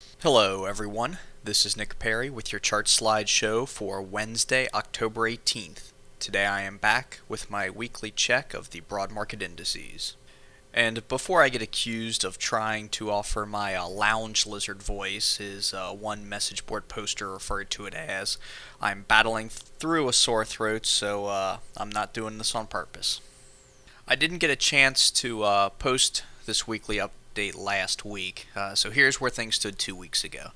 Hello, everyone. This is Nick Perry with your chart slideshow for Wednesday, October 18th. Today I am back with my weekly check of the broad market indices. And before I get accused of trying to offer my lounge lizard voice, as one message board poster referred to it as, I'm battling through a sore throat, so I'm not doing this on purpose. I didn't get a chance to post this weekly update last week, so here's where things stood 2 weeks ago.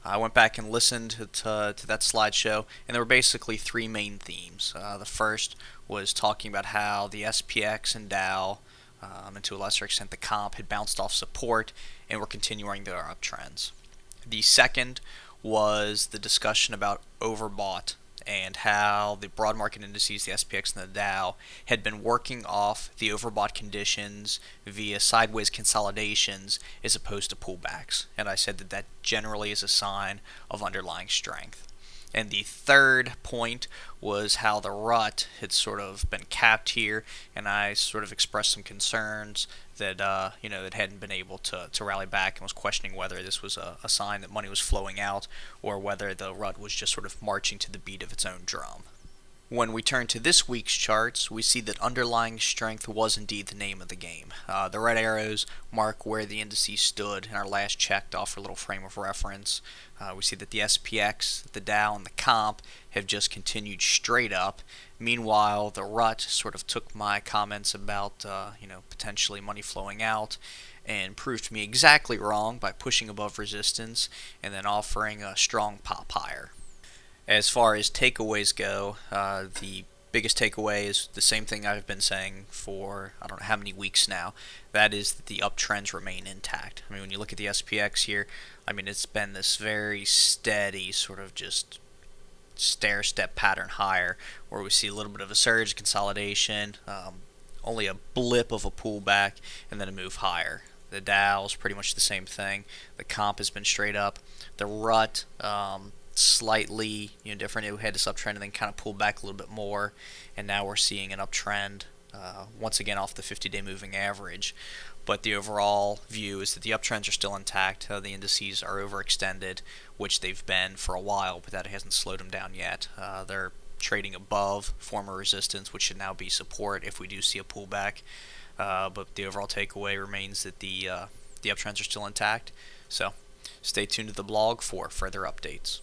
I went back and listened to that slideshow, and there were basically three main themes. The first was talking about how the SPX and Dow, and to a lesser extent the comp, had bounced off support and were continuing their uptrends. The second was the discussion about overbought and how the broad market indices, the SPX and the Dow, had been working off the overbought conditions via sideways consolidations as opposed to pullbacks. And I said that that generally is a sign of underlying strength. And the third point was how the rut had sort of been capped here, and I sort of expressed some concerns that that hadn't been able to rally back, and was questioning whether this was a sign that money was flowing out or whether the rut was just sort of marching to the beat of its own drum. When we turn to this week's charts, we see that underlying strength was indeed the name of the game. The red arrows mark where the indices stood in our last check to offer a little frame of reference. We see that the SPX, the Dow, and the comp have just continued straight up. Meanwhile, the rut sort of took my comments about potentially money flowing out and proved me exactly wrong by pushing above resistance and then offering a strong pop higher. As far as takeaways go, the biggest takeaway is the same thing I've been saying for I don't know how many weeks now. That is that the uptrends remain intact. I mean, when you look at the SPX here, I mean, it's been this very steady sort of just stair-step pattern higher, where we see a little bit of a surge consolidation, only a blip of a pullback, and then a move higher. The Dow is pretty much the same thing. The comp has been straight up. The rut, slightly different. It had this uptrend and then kind of pulled back a little bit more, and now we're seeing an uptrend once again off the 50-day moving average. But the overall view is that the uptrends are still intact. The indices are overextended, which they've been for a while, but that hasn't slowed them down yet. They're trading above former resistance, which should now be support if we do see a pullback. But the overall takeaway remains that the uptrends are still intact. So stay tuned to the blog for further updates.